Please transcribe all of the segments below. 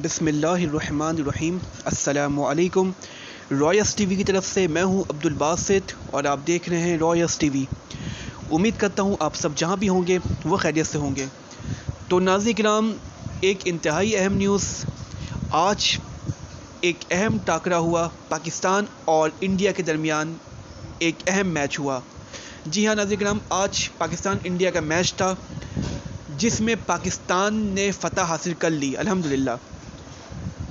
बिस्मिल्लाहिर्रहमानिर्रहीम। अस्सलामुअलैकुम। Royce TV की तरफ से मैं हूं अब्दुल बासित और आप देख रहे हैं रॉयस टीवी। उम्मीद करता हूं आप सब जहां भी होंगे वो खैरियत से होंगे। तो नाज़रीन किराम, एक इंतहाई अहम न्यूज़। आज एक अहम टाकरा हुआ पाकिस्तान और इंडिया के दरमियान। एक अहम मैच हुआ। जी हाँ नाज़रीन किराम, आज पाकिस्तान इंडिया का मैच था जिसमें पाकिस्तान ने फ़तह हासिल कर ली अल्हम्दुलिल्लाह।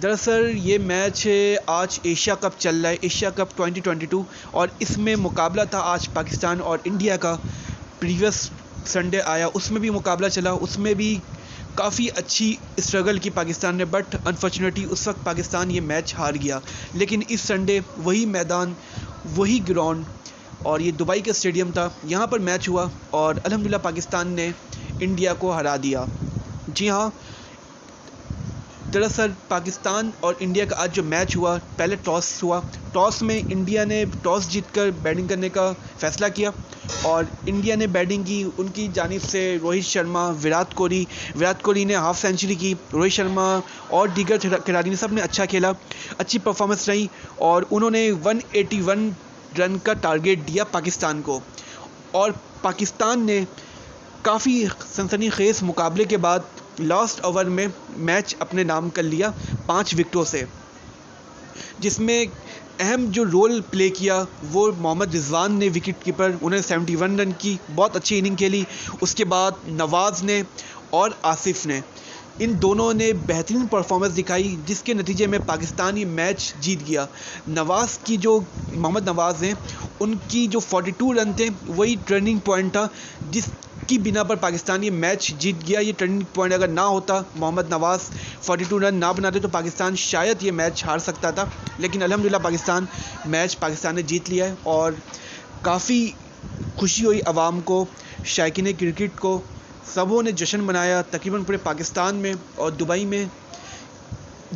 दरअसल ये मैच आज एशिया कप चल रहा है, एशिया कप 2022, और इसमें मुकाबला था आज पाकिस्तान और इंडिया का। प्रीवियस संडे आया, उसमें भी मुकाबला चला, उसमें भी काफ़ी अच्छी स्ट्रगल की पाकिस्तान ने, बट अनफॉर्चुनेटली उस वक्त पाकिस्तान ये मैच हार गया। लेकिन इस संडे वही मैदान, वही ग्राउंड, और ये दुबई का स्टेडियम था, यहाँ पर मैच हुआ और अल्हम्दुलिल्लाह पाकिस्तान ने इंडिया को हरा दिया। जी हाँ, दरअसल पाकिस्तान और इंडिया का आज जो मैच हुआ, पहले टॉस हुआ। टॉस में इंडिया ने टॉस जीतकर बैटिंग करने का फ़ैसला किया और इंडिया ने बैटिंग की। उनकी जानिब से रोहित शर्मा, विराट कोहली ने हाफ सेंचुरी की। रोहित शर्मा और दीगर खिलाड़ी ने सब ने अच्छा खेला, अच्छी परफॉर्मेंस रही और उन्होंने 181 रन का टारगेट दिया पाकिस्तान को। और पाकिस्तान ने काफ़ी सनसनीखेज़ मुकाबले के बाद लास्ट ओवर में मैच अपने नाम कर लिया 5 विकेटों से, जिसमें अहम जो रोल प्ले किया वो मोहम्मद रिजवान ने, विकेट कीपर। उन्हें 71 रन की बहुत अच्छी इनिंग खेली। उसके बाद नवाज़ ने और आसिफ ने, इन दोनों ने बेहतरीन परफॉर्मेंस दिखाई, जिसके नतीजे में पाकिस्तान ये मैच जीत गया। मोहम्मद नवाज़ हैं, उनकी जो 42 रन थे वही टर्निंग पॉइंट था जिसकी बिना पर पाकिस्तान ये मैच जीत गया। ये टर्निंग पॉइंट अगर ना होता, मोहम्मद नवाज़ 42 रन ना बनाते, तो पाकिस्तान शायद ये मैच हार सकता था। लेकिन अल्हम्दुलिल्लाह पाकिस्तान ने जीत लिया है और काफ़ी खुशी हुई आवाम को, शायकीन क्रिकेट को। सबों ने जश्न मनाया, तकरीबन पूरे पाकिस्तान में और दुबई में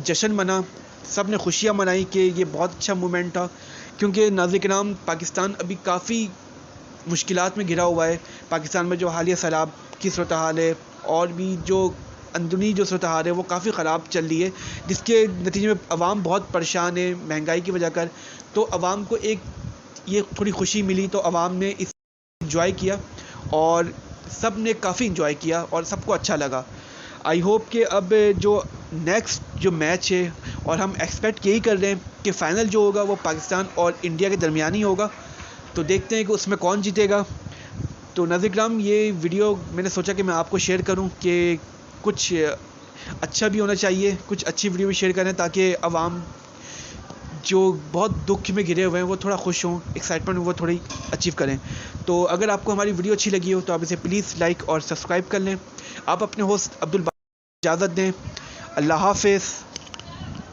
जश्न मना। सब ने खुशियाँ मनाई कि ये बहुत अच्छा मोमेंट था, क्योंकि नाज़रीन किराम पाकिस्तान अभी काफ़ी मुश्किलात में घिरा हुआ है। पाकिस्तान में जो हालिया सैलाब की सूरत हाल है और भी जो अंदरूनी जो सूरत हाल है वो काफ़ी ख़राब चल रही है, जिसके नतीजे में अवाम बहुत परेशान है महंगाई की वजह कर। तो अवाम को एक ये थोड़ी खुशी मिली, तो अवाम ने इस इंजॉय किया और सब ने काफ़ी इंजॉय किया और सबको अच्छा लगा। आई होप कि अब जो नेक्स्ट जो मैच है, और हम एक्सपेक्ट यही कर रहे हैं कि फ़ाइनल जो होगा वो पाकिस्तान और इंडिया के दरमियान ही होगा। तो देखते हैं कि उसमें कौन जीतेगा। तो नाज़रीन किराम, ये वीडियो मैंने सोचा कि मैं आपको शेयर करूं कि कुछ अच्छा भी होना चाहिए, कुछ अच्छी वीडियो भी शेयर करें, ताकि अवाम जो बहुत दुख में घिरे हुए हैं वो थोड़ा खुश हों, एक्साइटमेंट वो थोड़ी अचीव करें। तो अगर आपको हमारी वीडियो अच्छी लगी हो तो आप इसे प्लीज़ लाइक और सब्सक्राइब कर लें। आप अपने होस्ट अब्दुल इजाज़त दें। अल्लाह हाफ़िज़।